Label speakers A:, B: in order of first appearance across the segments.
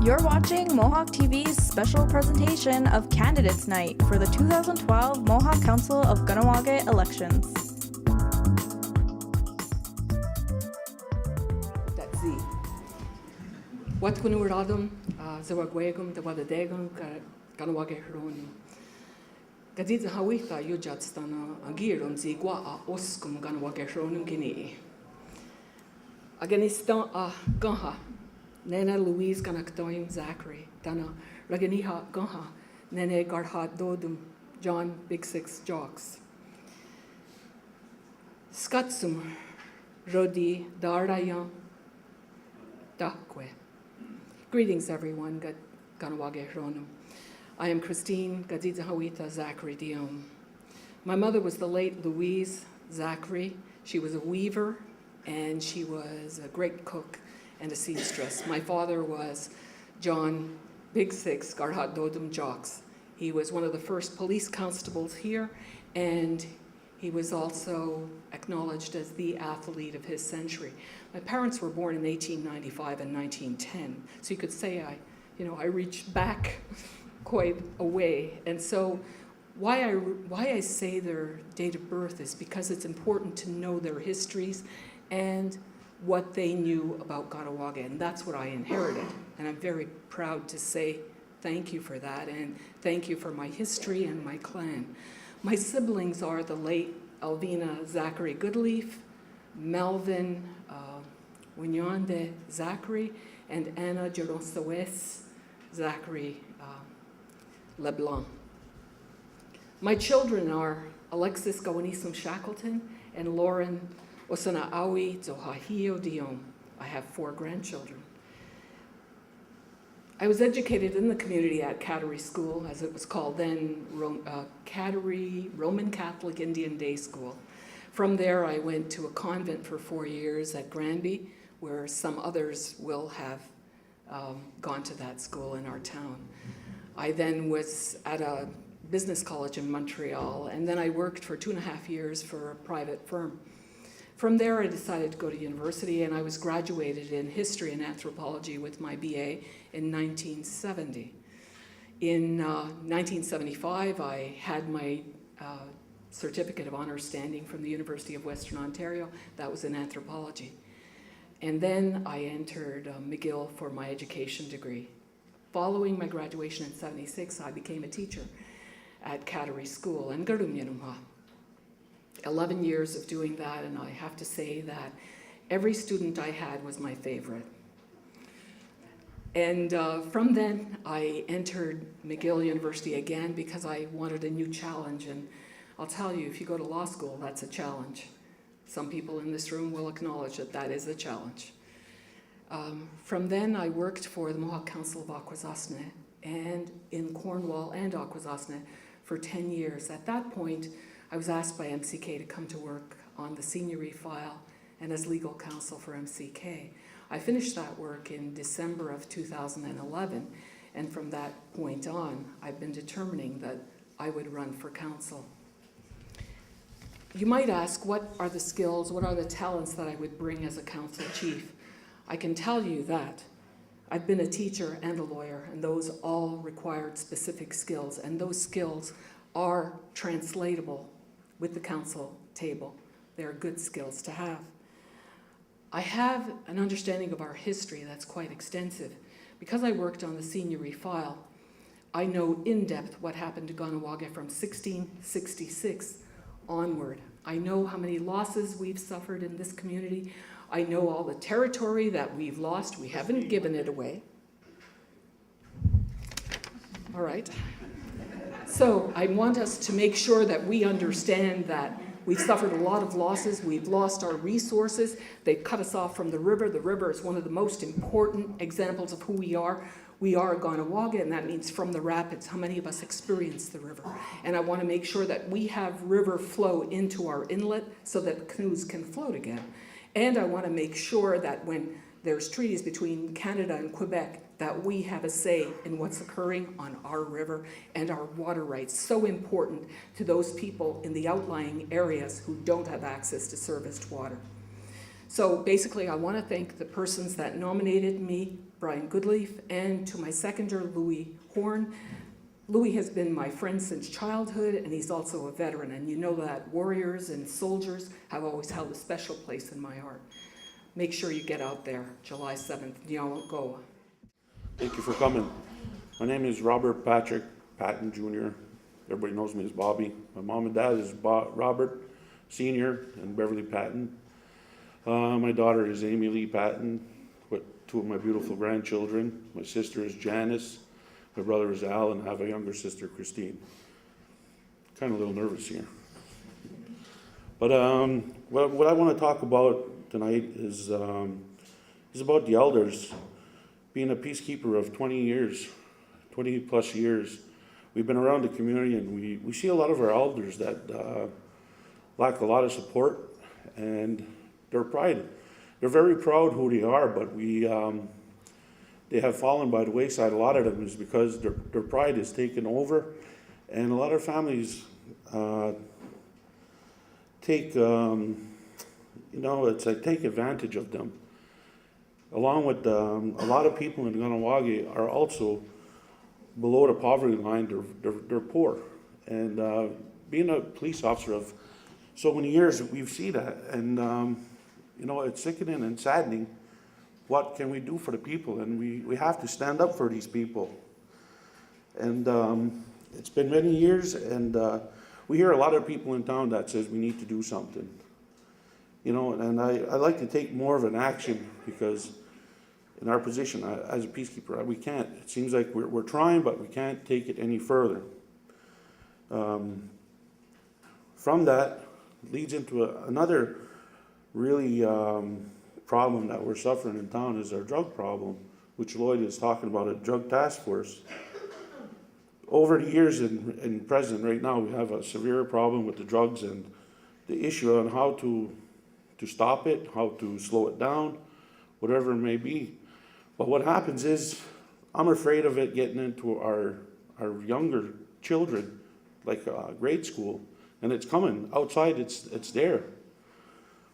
A: You're watching Mohawk TV's special presentation of Candidates Night for the 2012 Mohawk Council of Kahnawake elections.
B: That's Z. Wat kunuradum, zawagwegum, the wadadegum, Kahnawake Huron. Gadid Hawitha, Yujatstana, Agirum, Zigua, Oskum, Kahnawake Huronum Guinea. Aganistan, Gaha. Nene Louise Ganakdoim Zachary, Dana Raganiha Gaha, Nene Garhat Dodum, John Big Six Jocks. Skatsum Rodi Darayam Dakwe. Greetings, everyone. Kahnawake Hronum. I am Christine Gadidza Zachary Diom. My mother was the late Louise Zachary. She was a weaver and she was a great cook and a seamstress. My father was John Big Six Garhat Dodum Jocks. He was one of the first police constables here, and he was also acknowledged as the athlete of his century. My parents were born in 1895 and 1910, so you could say I reached back quite a way. And so why I say their date of birth is because it's important to know their histories and what they knew about Kahnawake, and that's what I inherited. And I'm very proud to say thank you for that, and thank you for my history and my clan. My siblings are the late Alvina Zachary Goodleaf, Melvin Winyonde Zachary, and Anna Jeronsawes Zachary LeBlanc. My children are Alexis Gawanisum Shackleton and Lauren Osana Awi Zohahio Diom. I have 4 grandchildren. I was educated in the community at Cattery School, as it was called then, Cattery Roman Catholic Indian Day School. From there, I went to a convent for 4 years at Granby, where some others will have gone to that school in our town. I then was at a business college in Montreal, and then I worked for 2.5 years for a private firm. From there, I decided to go to university, and I was graduated in history and anthropology with my BA in 1970. In 1975, I had my Certificate of Honor Standing from the University of Western Ontario. That was in anthropology. And then I entered McGill for my education degree. Following my graduation in 76, I became a teacher at Cattery School in Garumyanumha. 11 years of doing that, and I have to say that every student I had was my favorite. And from then, I entered McGill University again because I wanted a new challenge, and I'll tell you, if you go to law school, that's a challenge. Some people in this room will acknowledge that that is a challenge. From then, I worked for the Mohawk Council of Akwesasne and in Cornwall and Akwesasne for 10 years. At that point, I was asked by MCK to come to work on the seniority file and as legal counsel for MCK. I finished that work in December of 2011, and from that point on, I've been determining that I would run for council. You might ask, what are the skills, what are the talents that I would bring as a council chief? I can tell you that I've been a teacher and a lawyer, and those all required specific skills, and those skills are translatable with the council table. They're good skills to have. I have an understanding of our history that's quite extensive. Because I worked on the seniority file, I know in depth what happened to Kahnawake from 1666 onward. I know how many losses we've suffered in this community. I know all the territory that we've lost. We haven't given it away. All right. So I want us to make sure that we understand that we've suffered a lot of losses. We've lost our resources. They've cut us off from the river. The river is one of the most important examples of who we are. We are Kahnawake, and that means from the rapids. How many of us experience the river? And I want to make sure that we have river flow into our inlet so that canoes can float again. And I want to make sure that when there's treaties between Canada and Quebec, that we have a say in what's occurring on our river and our water rights, so important to those people in the outlying areas who don't have access to serviced water. So basically, I want to thank the persons that nominated me, Brian Goodleaf, and to my seconder, Louis Horn. Louis has been my friend since childhood, and he's also a veteran, and you know that warriors and soldiers have always held a special place in my heart. Make sure you get out there, July 7th, Nyawagoa.
C: Thank you for coming. My name is Robert Patrick Patton Jr. Everybody knows me as Bobby. My mom and dad is Robert Sr. and Beverly Patton. My daughter is Amy Lee Patton with two of my beautiful grandchildren. My sister is Janice. My brother is Al, and I have a younger sister, Christine. Kind of a little nervous here. But what I want to talk about tonight is about the elders. Being a peacekeeper of 20 plus years, we've been around the community, and we see a lot of our elders that lack a lot of support, and they're very proud who they are, but they have fallen by the wayside. A lot of them is because their pride is taken over, and a lot of families take advantage of them. Along with a lot of people in Kahnawake are also below the poverty line. They're poor, and being a police officer of so many years, we've seen that, and it's sickening and saddening. What can we do for the people? And we have to stand up for these people. And it's been many years, and we hear a lot of people in town that says we need to do something. And I like to take more of an action, because in our position as a peacekeeper, we can't. It seems like we're trying, but we can't take it any further. From that leads into another really problem that we're suffering in town is our drug problem, which Lloyd is talking about, a drug task force. Over the years in present, right now, we have a severe problem with the drugs and the issue on how to stop it, how to slow it down, whatever it may be. But what happens is, I'm afraid of it getting into our younger children, like grade school, and it's coming outside. It's there.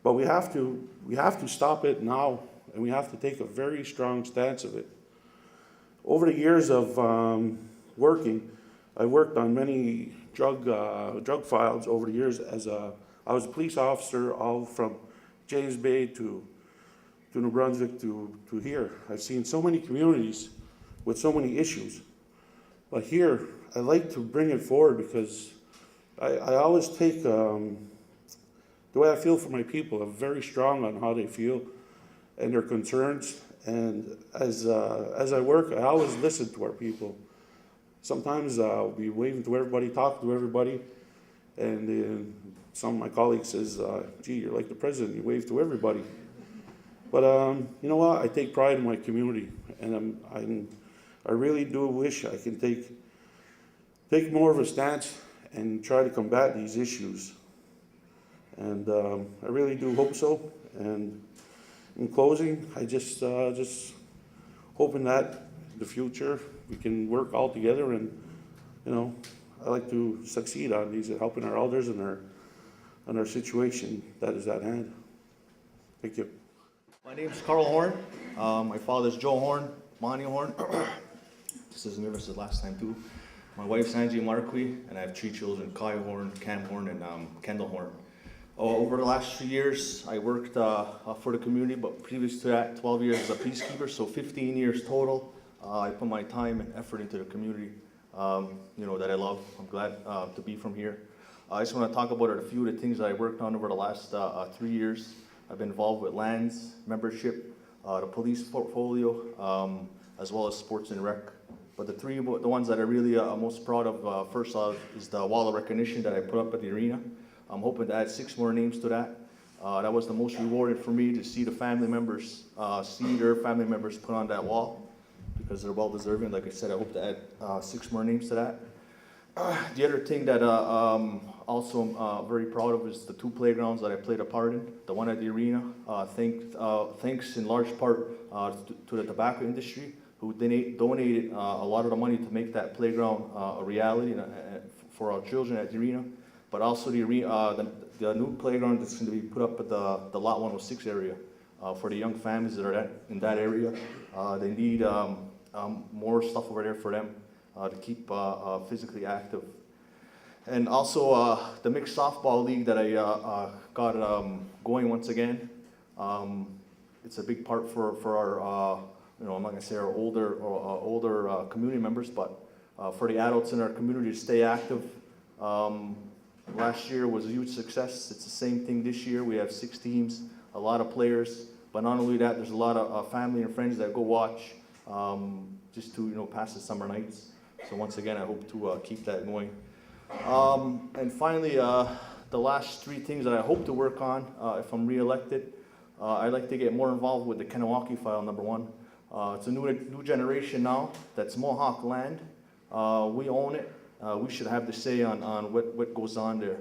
C: But we have to stop it now, and we have to take a very strong stance of it. Over the years of working, I worked on many drug files over the years. I was a police officer, all from James Bay to New Brunswick to here. I've seen so many communities with so many issues, but here I like to bring it forward, because I always take the way I feel for my people. I'm very strong on how they feel and their concerns. And as I work, I always listen to our people. Sometimes I'll be waving to everybody, talking to everybody, and some of my colleagues says, "Gee, you're like the president. You wave to everybody." But you know what? I take pride in my community, and I really do wish I can take more of a stance and try to combat these issues. And I really do hope so. And in closing, I just hoping that in the future we can work all together, and I like to succeed on these, helping our elders and our situation that is at hand. Thank you.
D: My name is Carl Horn. My father's Joe Horn, Monty Horn. This is nervous the last time too. My wife's Angie Marquis, and I have 3 children: Kai Horn, Cam Horn, and Kendall Horn. Over the last 3 years, I worked for the community, but previous to that, 12 years as a peacekeeper, so 15 years total. I put my time and effort into the community, that I love. I'm glad to be from here. I just want to talk about a few of the things that I worked on over the last 3 years. I've been involved with lands, membership, the police portfolio, as well as sports and rec. But the ones that I'm really most proud of, first off, is the wall of recognition that I put up at the arena. I'm hoping to add 6 more names to that. That was the most rewarding for me, to see the family members, put on that wall, because they're well deserving. Like I said, I hope to add 6 more names to that. The other thing that also I'm very proud of is the 2 playgrounds that I played a part in. The one at the arena, thanks in large part to the tobacco industry, who donated a lot of the money to make that playground a reality for our children at the arena. But also the new playground that's going to be put up at the Lot 106 area. for the young families that are in that area. They need more stuff over there for them to keep physically active. And also the mixed softball league that I got going once again. It's a big part for our, I'm not gonna say our older community members, but for the adults in our community to stay active. Last year was a huge success. It's the same thing this year. We have 6 teams, a lot of players, but not only that, there's a lot of family and friends that go watch just to pass the summer nights. So once again, I hope to keep that going. And finally, the last 3 things that I hope to work on if I'm re-elected, I'd like to get more involved with the Kahnawake file, number 1. It's a new generation now. That's Mohawk land. We own it. We should have the say on what goes on there.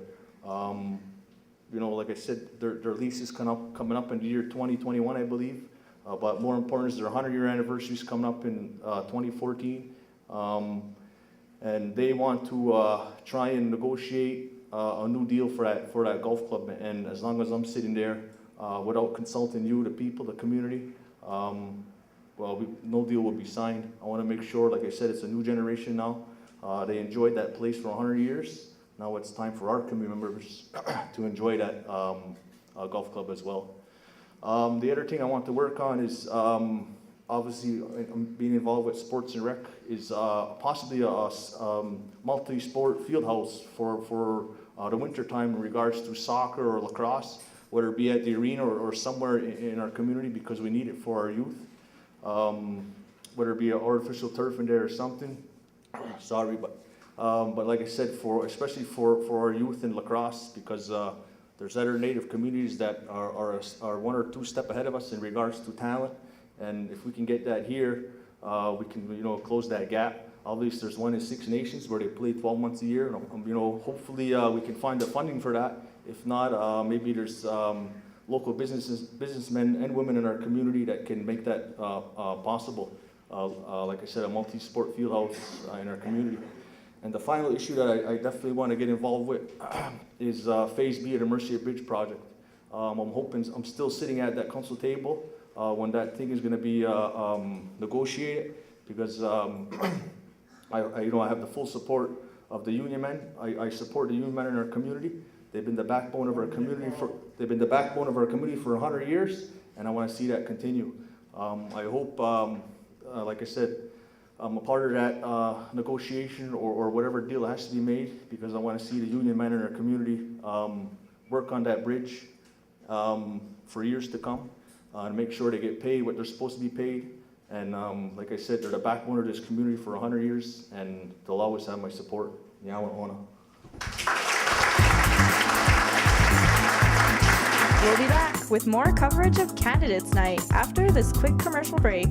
D: Like I said, their lease is coming up in the year 2021, I believe. But more important is their 100-year anniversary is coming up in 2014. And they want to try and negotiate a new deal for that golf club. And as long as I'm sitting there without consulting you, the people, the community, no deal will be signed. I want to make sure, like I said, it's a new generation now. They enjoyed that place for 100 years. Now it's time for our community members to enjoy that golf club as well. The other thing I want to work on is obviously being involved with sports and rec is possibly a multi-sport field house for the winter time in regards to soccer or lacrosse, whether it be at the arena or somewhere in our community, because we need it for our youth. Whether it be an artificial turf in there or something. Sorry, but like I said, especially for our youth in lacrosse, because there's other Native communities that are 1 or 2 steps ahead of us in regards to talent, and if we can get that here, we can close that gap. Obviously, there's 1 in 6 nations where they play 12 months a year, and hopefully we can find the funding for that. If not, maybe there's local businessmen and women in our community that can make that possible. Like I said, a multi-sport field house in our community. And the final issue that I definitely want to get involved with is Phase B of the Mercier Bridge project. I'm still sitting at that council table when that thing is going to be negotiated, because I have the full support of the union men. I support the union men in our community. They've been the backbone of our community for 100 years, and I want to see that continue. I hope, like I said, I'm a part of that negotiation or whatever deal has to be made, because I want to see the union men in our community work on that bridge for years to come, and make sure they get paid what they're supposed to be paid. And like I said, they're the backbone of this community for 100 years, and they'll always have my support. Yawa.
A: We'll be back with more coverage of Candidates Night after this quick commercial break.